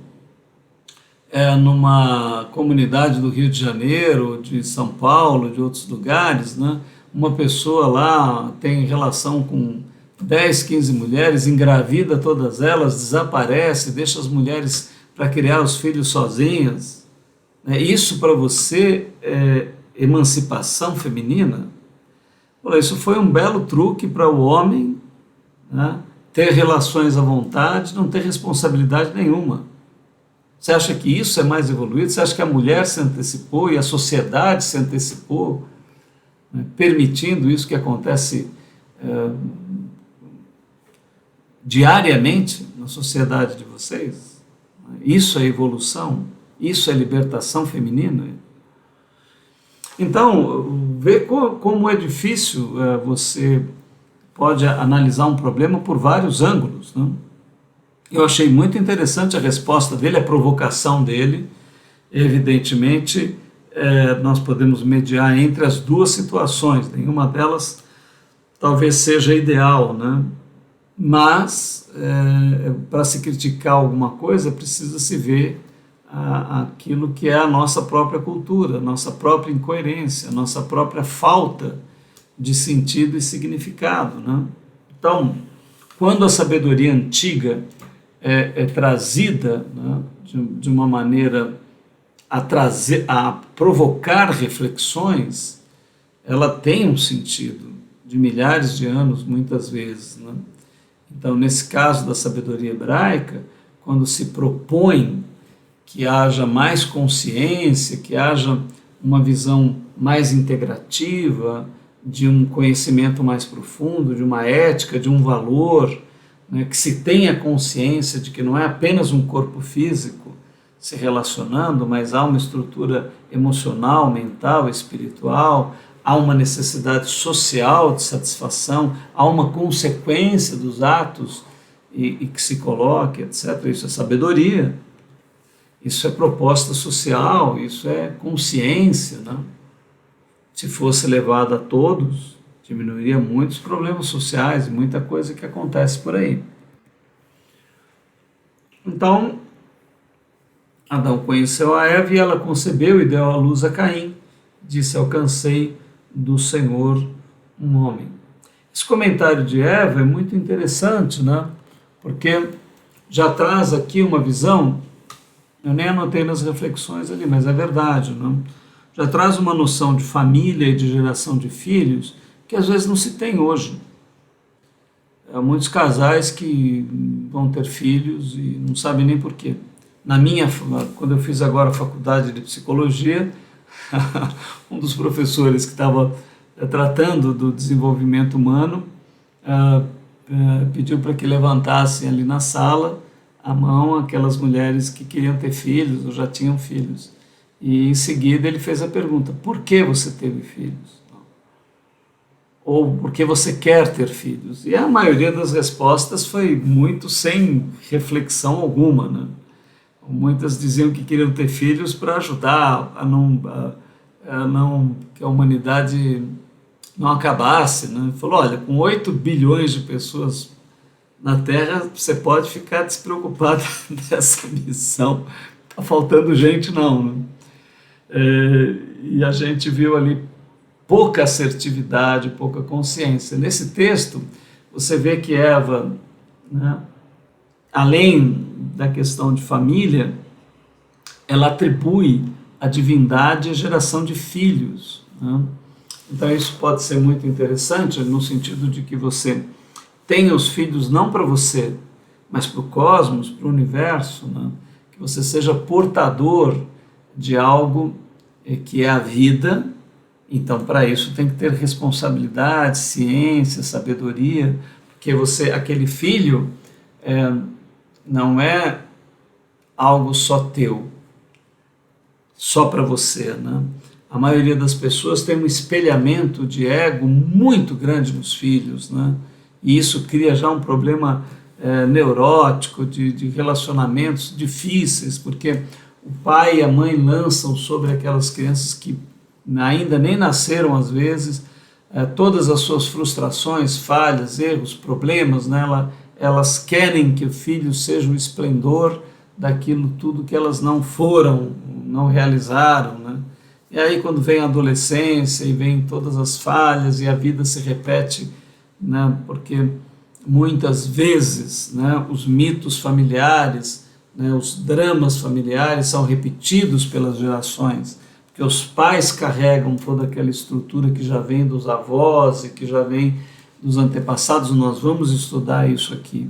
A: numa comunidade do Rio de Janeiro, de São Paulo, de outros lugares, né? Uma pessoa lá tem relação com 10, 15 mulheres, engravida todas elas, desaparece, deixa as mulheres para criar os filhos sozinhas. Isso para você é emancipação feminina? Isso foi um belo truque para o homem, né? Ter relações à vontade, não ter responsabilidade nenhuma. Você acha que isso é mais evoluído? Você acha que a mulher se antecipou e a sociedade se antecipou, né, permitindo isso que acontece diariamente na sociedade de vocês? Isso é evolução? Isso é libertação feminina? Então, vê como é difícil você pode analisar um problema por vários ângulos, né? Eu achei muito interessante a resposta dele, a provocação dele. Evidentemente, nós podemos mediar entre as 2 situações, nenhuma delas talvez seja ideal, né? Mas, para se criticar alguma coisa, precisa se ver aquilo que é a nossa própria cultura, a nossa própria incoerência, a nossa própria falta de sentido e significado, né? Então, quando a sabedoria antiga é trazida, né, de uma maneira a provocar reflexões, ela tem um sentido de milhares de anos, muitas vezes, né? Então, nesse caso da sabedoria hebraica, quando se propõe que haja mais consciência, que haja uma visão mais integrativa, de um conhecimento mais profundo, de uma ética, de um valor, né, que se tenha consciência de que não é apenas um corpo físico se relacionando, mas há uma estrutura emocional, mental, espiritual, há uma necessidade social de satisfação, há uma consequência dos atos e que se coloque, etc. Isso é sabedoria, isso é proposta social, isso é consciência, né? Se fosse levado a todos, diminuiria muitos problemas sociais e muita coisa que acontece por aí. Então, Adão conheceu a Eva e ela concebeu e deu à luz a Caim. Disse, alcancei do Senhor um homem. Esse comentário de Eva é muito interessante, né? Porque já traz aqui uma visão, eu nem anotei nas reflexões ali, mas é verdade, né? Já traz uma noção de família e de geração de filhos que às vezes não se tem hoje. Há muitos casais que vão ter filhos e não sabem nem porquê. Quando eu fiz agora a faculdade de psicologia, um dos professores que estava tratando do desenvolvimento humano pediu para que levantassem ali na sala a mão aquelas mulheres que queriam ter filhos ou já tinham filhos. E em seguida ele fez a pergunta, por que você teve filhos? Ou por que você quer ter filhos? E a maioria das respostas foi muito sem reflexão alguma, né? Muitas diziam que queriam ter filhos para ajudar a não que a humanidade não acabasse, né? Falou, olha, com 8 bilhões de pessoas na Terra, você pode ficar despreocupado dessa missão. Está faltando gente não, né? E a gente viu ali pouca assertividade, pouca consciência. Nesse texto, você vê que Eva, né, além da questão de família, ela atribui a divindade à geração de filhos, né? Então isso pode ser muito interessante no sentido de que você tenha os filhos não para você, mas para o cosmos, para o universo, né? Que você seja portador de algo que é a vida. Então, para isso tem que ter responsabilidade, ciência, sabedoria, porque você, aquele filho, não é algo só teu, só para você, né? A maioria das pessoas tem um espelhamento de ego muito grande nos filhos, né? E isso cria já um problema neurótico, de relacionamentos difíceis, porque o pai e a mãe lançam sobre aquelas crianças que ainda nem nasceram às vezes, todas as suas frustrações, falhas, erros, problemas, né? Elas querem que o filho seja o esplendor daquilo tudo que elas não foram, não realizaram, né? E aí quando vem a adolescência e vem todas as falhas e a vida se repete, né? Porque muitas vezes, né, os mitos familiares, né, os dramas familiares são repetidos pelas gerações, porque os pais carregam toda aquela estrutura que já vem dos avós e que já vem dos antepassados. Nós vamos estudar isso aqui.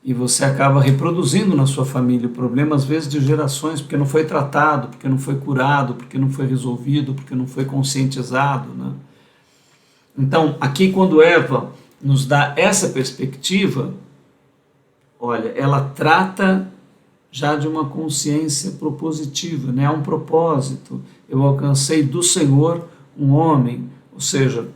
A: E você acaba reproduzindo na sua família o problema, às vezes, de gerações, porque não foi tratado, porque não foi curado, porque não foi resolvido, porque não foi conscientizado, né? Então, aqui quando Eva nos dá essa perspectiva, olha, ela trata já de uma consciência propositiva, né? Há um propósito. Eu alcancei do Senhor um homem, ou seja,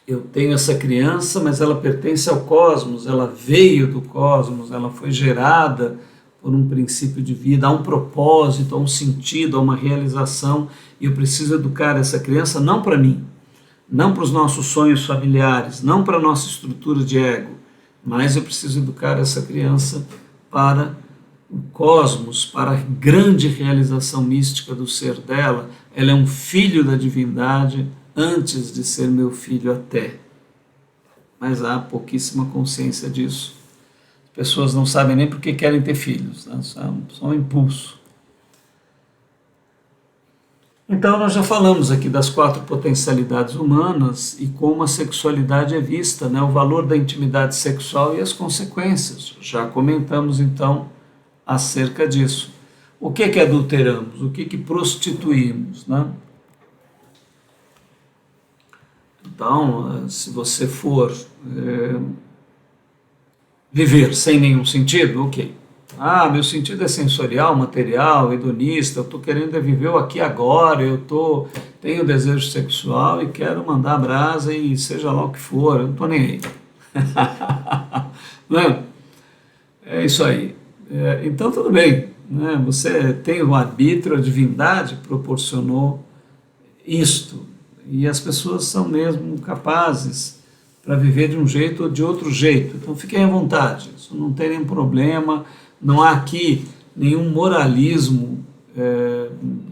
A: eu tenho essa criança, mas ela pertence ao cosmos, ela veio do cosmos, ela foi gerada por um princípio de vida, há um propósito, há um sentido, há uma realização, e eu preciso educar essa criança não para mim, não para os nossos sonhos familiares, não para a nossa estrutura de ego, mas eu preciso educar essa criança para o cosmos, para a grande realização mística do ser dela. Ela é um filho da divindade, antes de ser meu filho até. Mas há pouquíssima consciência disso. As pessoas não sabem nem por que querem ter filhos, né? Só um impulso. Então nós já falamos aqui das 4 potencialidades humanas e como a sexualidade é vista, né? O valor da intimidade sexual e as consequências. Já comentamos então acerca disso. O que adulteramos? O que prostituímos, né? Então, se você for viver sem nenhum sentido, ok. Ah, meu sentido é sensorial, material, hedonista, eu estou querendo viver o aqui e agora, tenho desejo sexual e quero mandar brasa e seja lá o que for, eu não estou nem aí. Não é? É isso aí. Então, tudo bem, né? Você tem o arbítrio, a divindade proporcionou isto. E as pessoas são mesmo capazes para viver de um jeito ou de outro jeito. Então fiquem à vontade, isso não tem nenhum problema, não há aqui nenhum moralismo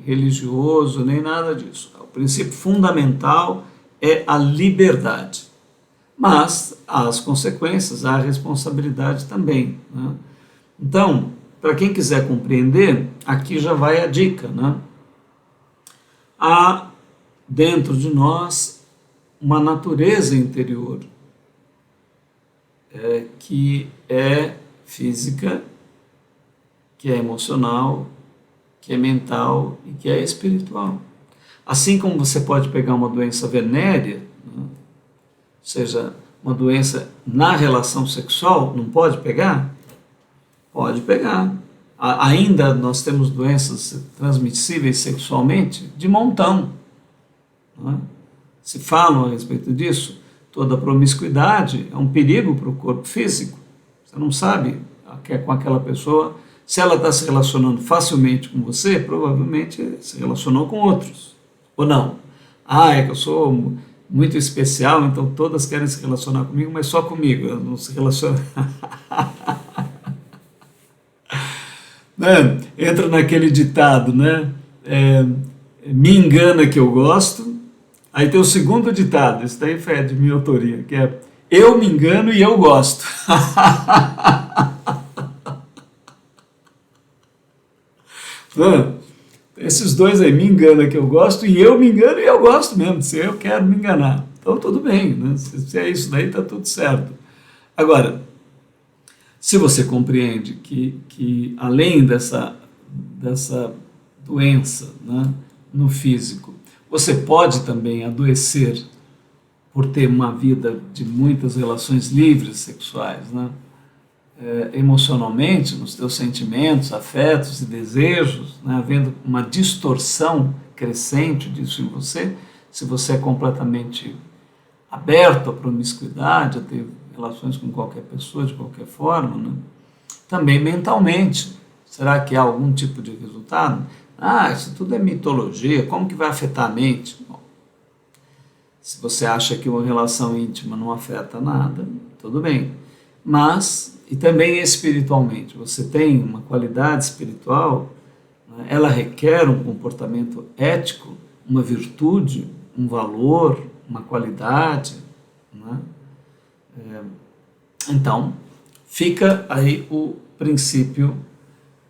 A: religioso, nem nada disso. O princípio fundamental é a liberdade. Mas há as consequências, há a responsabilidade também, né? Então, para quem quiser compreender, aqui já vai a dica, né? Há dentro de nós uma natureza interior que é física, que é emocional, que é mental e que é espiritual. Assim como você pode pegar uma doença venérea, né? Ou seja, uma doença na relação sexual, não pode pegar? Pode pegar. Ainda nós temos doenças transmissíveis sexualmente de montão. Se falam a respeito disso, toda promiscuidade é um perigo para o corpo físico. Você não sabe com aquela pessoa, se ela está se relacionando facilmente com você, provavelmente se relacionou com outros, ou não. É que eu sou muito especial, então todas querem se relacionar comigo, mas só comigo, eu não se relacionam. Né? Entra naquele ditado, né? Me engana que eu gosto. Aí tem o segundo ditado, isso daí é de minha autoria, que é eu me engano e eu gosto. Esses dois aí, me engana que eu gosto e eu me engano e eu gosto mesmo, se eu quero me enganar. Então tudo bem, né? Se é isso daí, está tudo certo. Agora, Se você compreende que além dessa doença, né, no físico, você pode também adoecer por ter uma vida de muitas relações livres sexuais, né, emocionalmente, nos teus sentimentos, afetos e desejos, né, havendo uma distorção crescente disso em você, se você é completamente aberto à promiscuidade, a ter relações com qualquer pessoa, de qualquer forma, né? Também mentalmente. Será que há algum tipo de resultado? Isso tudo é mitologia, como que vai afetar a mente? Bom, se você acha que uma relação íntima não afeta nada, tudo bem. Mas, e também espiritualmente, você tem uma qualidade espiritual, né? Ela requer um comportamento ético, uma virtude, um valor, uma qualidade, né? Então, fica aí o princípio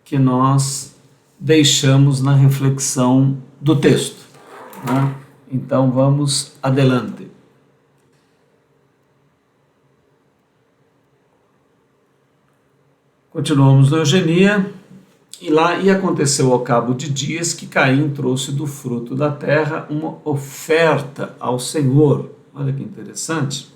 A: que nós deixamos na reflexão do texto, né? Então, vamos adelante. Continuamos na Eugenia, e aconteceu ao cabo de dias que Caim trouxe do fruto da terra uma oferta ao Senhor. Olha que interessante.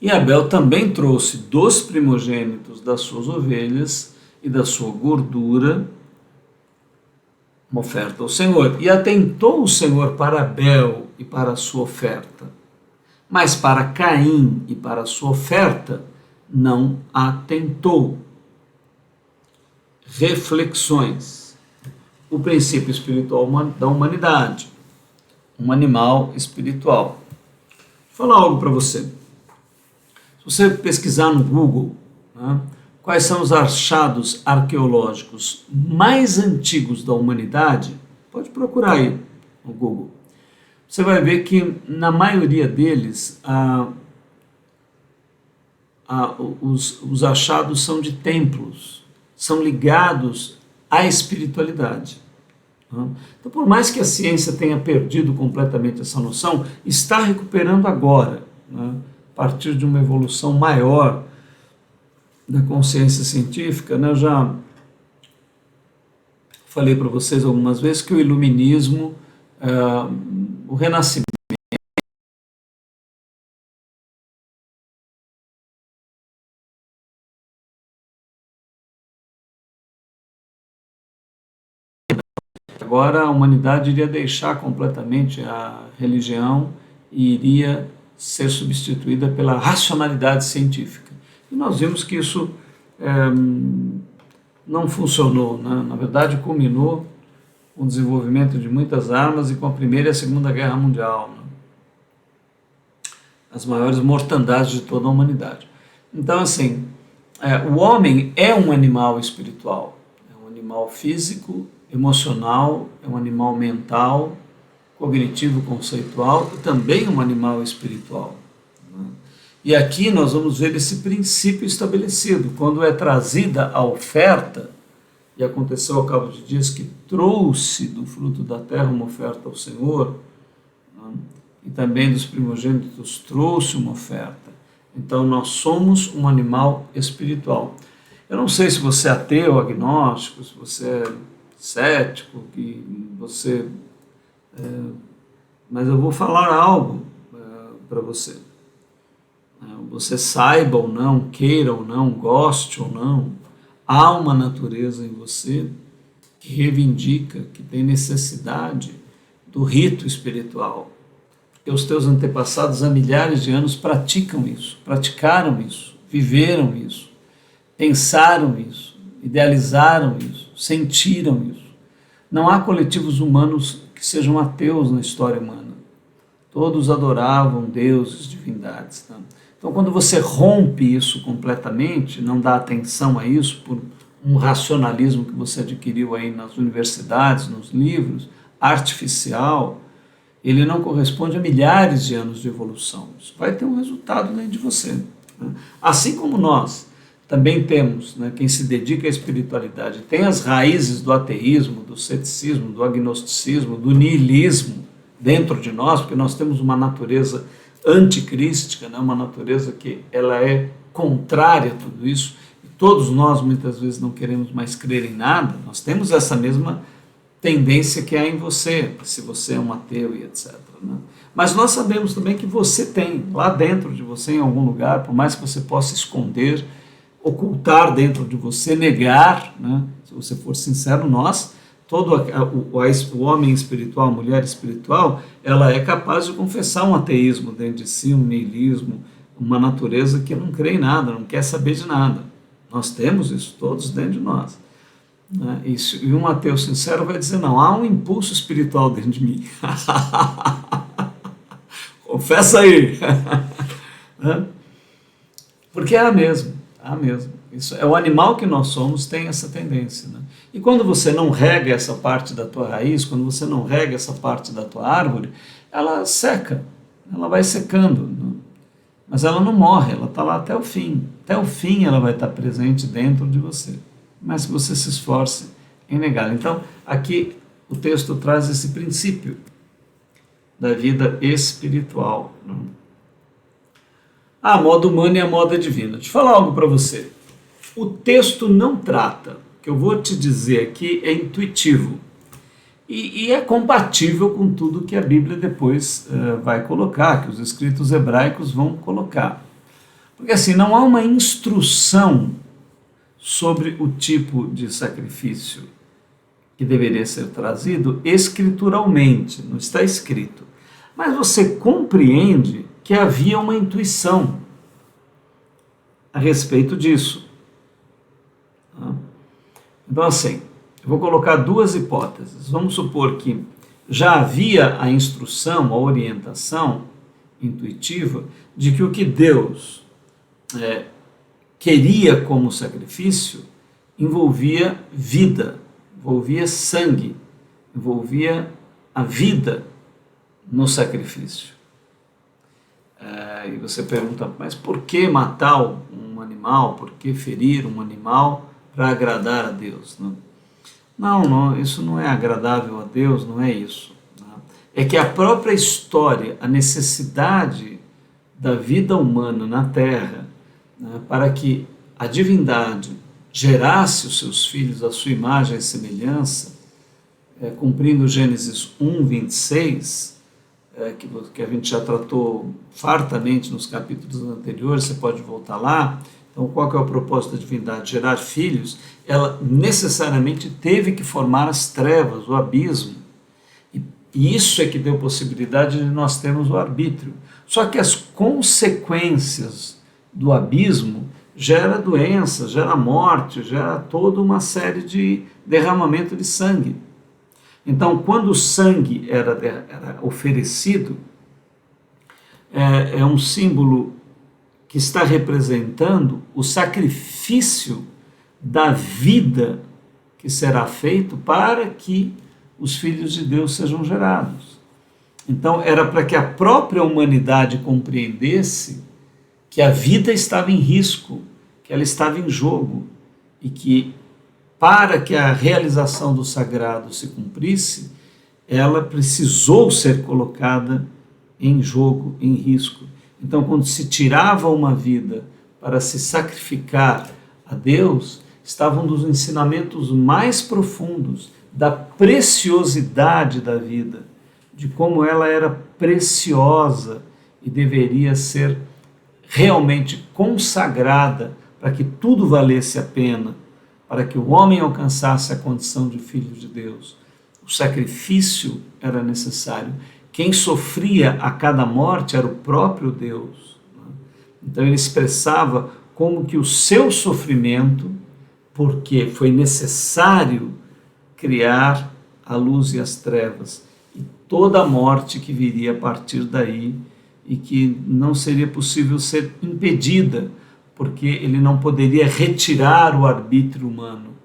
A: E Abel também trouxe dos primogênitos das suas ovelhas e da sua gordura uma oferta ao Senhor. E atentou o Senhor para Abel e para a sua oferta, mas para Caim e para a sua oferta não atentou. Reflexões. O princípio espiritual da humanidade. Um animal espiritual. Vou falar algo para você. Se você pesquisar no Google, né, quais são os achados arqueológicos mais antigos da humanidade, pode procurar aí no Google. Você vai ver que na maioria deles os achados são de templos, são ligados à espiritualidade. Então, por mais que a ciência tenha perdido completamente essa noção, está recuperando agora, né, a partir de uma evolução maior da consciência científica, né? Eu já falei para vocês algumas vezes que o iluminismo, o renascimento, agora a humanidade iria deixar completamente a religião e iria ser substituída pela racionalidade científica. E nós vimos que isso não funcionou, né? Na verdade, culminou com o desenvolvimento de muitas armas e com a Primeira e a Segunda Guerra Mundial, né? As maiores mortandades de toda a humanidade. Então, assim, o homem é um animal espiritual, é um animal físico, emocional, é um animal mental, cognitivo, conceitual e também um animal espiritual, né? E aqui nós vamos ver esse princípio estabelecido, quando é trazida a oferta, e aconteceu ao cabo de dias que trouxe do fruto da terra uma oferta ao Senhor, né? E também dos primogênitos trouxe uma oferta. Então nós somos um animal espiritual. Eu não sei se você é ateu, agnóstico, se você é cético, que você... mas eu vou falar algo para você. Você saiba ou não, queira ou não, goste ou não, há uma natureza em você que reivindica, que tem necessidade do rito espiritual. Porque os teus antepassados há milhares de anos praticam isso, praticaram isso, viveram isso, pensaram isso, idealizaram isso, sentiram isso. Não há coletivos humanos que sejam ateus na história humana. Todos adoravam deuses, divindades. Tá? Então, quando você rompe isso completamente, não dá atenção a isso por um racionalismo que você adquiriu aí nas universidades, nos livros, artificial, ele não corresponde a milhares de anos de evolução. Isso vai ter um resultado dentro de você. Né? Assim como nós também temos, né, quem se dedica à espiritualidade, tem as raízes do ateísmo, do ceticismo, do agnosticismo, do niilismo dentro de nós, porque nós temos uma natureza anticrística, né? Uma natureza que ela é contrária a tudo isso. E todos nós muitas vezes não queremos mais crer em nada. Nós temos essa mesma tendência que há em você, se você é um ateu e etc. Né? Mas nós sabemos também que você tem lá dentro de você, em algum lugar, por mais que você possa esconder, ocultar dentro de você, negar, né? Se você for sincero, todo o homem espiritual, a mulher espiritual, ela é capaz de confessar um ateísmo dentro de si, um niilismo, uma natureza que não crê em nada, não quer saber de nada. Nós temos isso todos dentro de nós. Né? E um ateu sincero vai dizer, não, há um impulso espiritual dentro de mim. Confessa aí. Porque é a mesma. Isso é o animal que nós somos, tem essa tendência. Né? E quando você não rega essa parte da tua raiz, quando você não rega essa parte da tua árvore, ela seca, ela vai secando. Né? Mas ela não morre, ela está lá até o fim. Até o fim ela vai estar presente dentro de você. Mas que você se esforce em negá-la. Então, aqui o texto traz esse princípio da vida espiritual. Né? A moda humana e a moda divina. Deixa eu falar algo para você. O texto não trata, o que eu vou te dizer aqui é intuitivo e é compatível com tudo que a Bíblia depois vai colocar, que os escritos hebraicos vão colocar. Porque assim, não há uma instrução sobre o tipo de sacrifício que deveria ser trazido escrituralmente, não está escrito. Mas você compreende que havia uma intuição a respeito disso. Então, assim, eu vou colocar duas hipóteses. Vamos supor que já havia a instrução, a orientação intuitiva de que o que Deus queria como sacrifício envolvia vida, envolvia sangue, envolvia a vida no sacrifício. E você pergunta, mas por que matar um animal? Por que ferir um animal para agradar a Deus? Não, isso não é agradável a Deus, não é isso. É que a própria história, a necessidade da vida humana na Terra, para que a divindade gerasse os seus filhos à sua imagem e semelhança, cumprindo Gênesis 1, 26, que a gente já tratou fartamente nos capítulos anteriores, você pode voltar lá. Então, qual que é o propósito da divindade? Gerar filhos. Ela necessariamente teve que formar as trevas, o abismo. E isso é que deu possibilidade de nós termos o arbítrio. Só que as consequências do abismo gera doença, gera morte, gera toda uma série de derramamento de sangue. Então, quando o sangue era oferecido, é um símbolo que está representando o sacrifício da vida que será feito para que os filhos de Deus sejam gerados. Então, era para que a própria humanidade compreendesse que a vida estava em risco, que ela estava em jogo, e que, para que a realização do sagrado se cumprisse, ela precisou ser colocada em jogo, em risco. Então, quando se tirava uma vida para se sacrificar a Deus, estavam dos ensinamentos mais profundos da preciosidade da vida, de como ela era preciosa e deveria ser realmente consagrada para que tudo valesse a pena, para que o homem alcançasse a condição de filho de Deus. O sacrifício era necessário. Quem sofria a cada morte era o próprio Deus. Então ele expressava como que o seu sofrimento, porque foi necessário criar a luz e as trevas, e toda a morte que viria a partir daí, e que não seria possível ser impedida, porque ele não poderia retirar o arbítrio humano.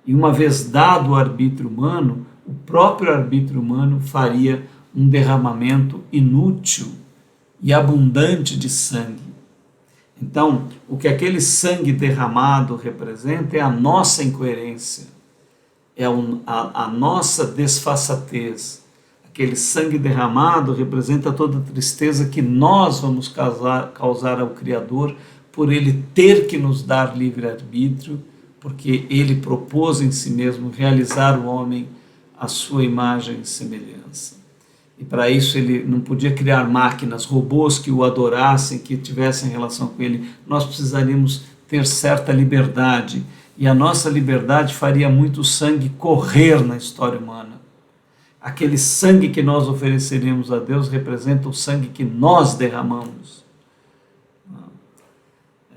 A: E uma vez dado o arbítrio humano, o próprio arbítrio humano faria um derramamento inútil e abundante de sangue. Então, o que aquele sangue derramado representa é a nossa incoerência, é a nossa desfaçatez, Aquele sangue derramado representa toda a tristeza que nós vamos causar ao Criador por Ele ter que nos dar livre-arbítrio, porque Ele propôs em si mesmo realizar o homem à sua imagem e semelhança. E para isso Ele não podia criar máquinas, robôs que o adorassem, que tivessem relação com Ele. Nós precisaríamos ter certa liberdade, e a nossa liberdade faria muito sangue correr na história humana. Aquele sangue que nós ofereceríamos a Deus representa o sangue que nós derramamos.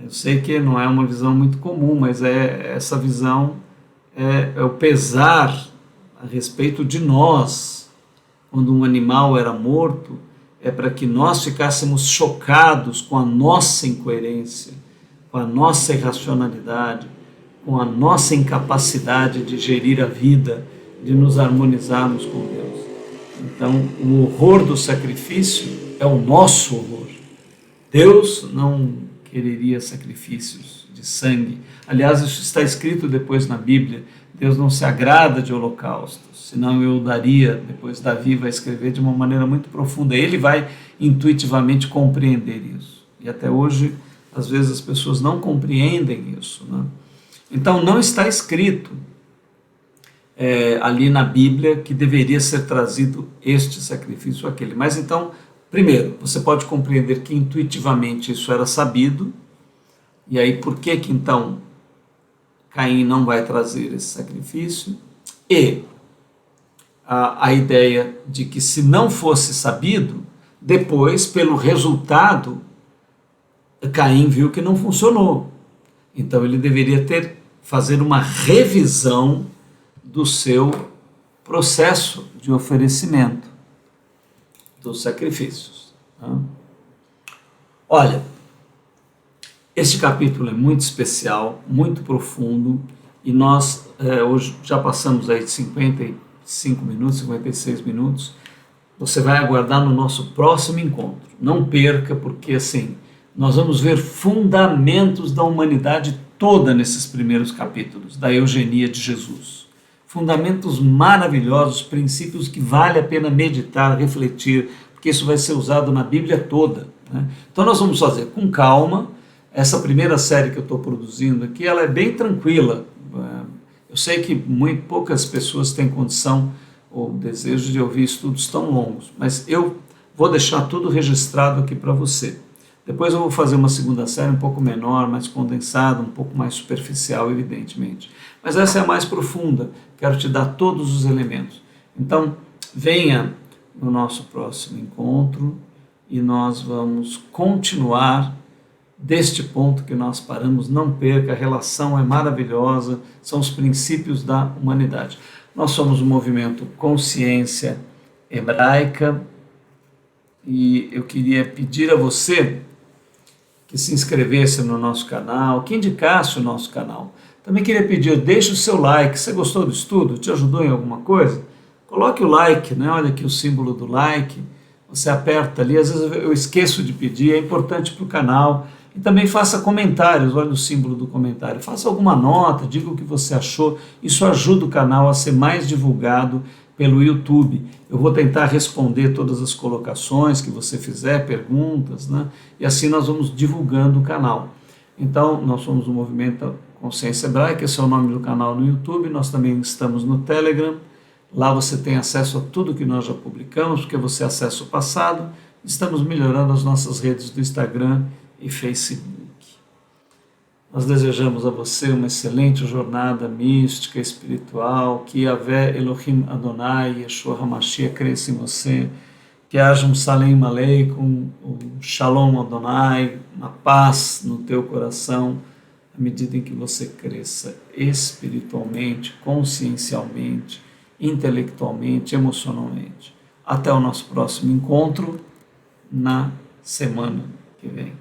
A: Eu sei que não é uma visão muito comum, mas essa visão é o pesar a respeito de nós. Quando um animal era morto, é para que nós ficássemos chocados com a nossa incoerência, com a nossa irracionalidade, com a nossa incapacidade de gerir a vida, de nos harmonizarmos com Deus. Então, o horror do sacrifício é o nosso horror. Deus não quereria sacrifícios de sangue. Aliás, isso está escrito depois na Bíblia. Deus não se agrada de holocaustos, senão eu daria, depois Davi vai escrever de uma maneira muito profunda. Ele vai intuitivamente compreender isso. E até hoje, às vezes, as pessoas não compreendem isso, né? Então, não está escrito ali na Bíblia que deveria ser trazido este sacrifício ou aquele. Mas então, primeiro, você pode compreender que intuitivamente isso era sabido, e aí por que então Caim não vai trazer esse sacrifício? E a ideia de que se não fosse sabido, depois, pelo resultado, Caim viu que não funcionou. Então ele deveria fazer uma revisão do seu processo de oferecimento dos sacrifícios. Olha, este capítulo é muito especial, muito profundo, e nós hoje já passamos aí de 55 minutos, 56 minutos. Você vai aguardar no nosso próximo encontro. Não perca, porque assim, nós vamos ver fundamentos da humanidade toda nesses primeiros capítulos, da eugenia de Jesus. Fundamentos maravilhosos, princípios que vale a pena meditar, refletir, porque isso vai ser usado na Bíblia toda, né? Então nós vamos fazer com calma. Essa primeira série que eu estou produzindo aqui, ela é bem tranquila. Eu sei que muito poucas pessoas têm condição ou desejo de ouvir estudos tão longos, mas eu vou deixar tudo registrado aqui para você. Depois eu vou fazer uma segunda série um pouco menor, mais condensada, um pouco mais superficial, evidentemente. Mas essa é a mais profunda, quero te dar todos os elementos. Então, venha no nosso próximo encontro e nós vamos continuar deste ponto que nós paramos. Não perca, a relação é maravilhosa, são os princípios da humanidade. Nós somos um movimento Consciência Hebraica e eu queria pedir a você que se inscrevesse no nosso canal, que indicasse o nosso canal. Também queria pedir, deixe o seu like. Você gostou do estudo? Te ajudou em alguma coisa? Coloque o like, né? Olha aqui o símbolo do like. Você aperta ali, às vezes eu esqueço de pedir, é importante para o canal. E também faça comentários, olha o símbolo do comentário. Faça alguma nota, diga o que você achou. Isso ajuda o canal a ser mais divulgado pelo YouTube. Eu vou tentar responder todas as colocações que você fizer, perguntas, né? E assim nós vamos divulgando o canal. Então, nós somos o Movimento Consciência Hebraica, esse é o nome do canal no YouTube. Nós também estamos no Telegram. Lá você tem acesso a tudo que nós já publicamos, porque você acessa o passado. Estamos melhorando as nossas redes do Instagram e Facebook. Nós desejamos a você uma excelente jornada mística, espiritual, que Yahvé Elohim Adonai, Yeshua HaMashiach cresça em você, que haja um Salem Aleikum, um Shalom Adonai, uma paz no teu coração, à medida em que você cresça espiritualmente, consciencialmente, intelectualmente, emocionalmente. Até o nosso próximo encontro na semana que vem.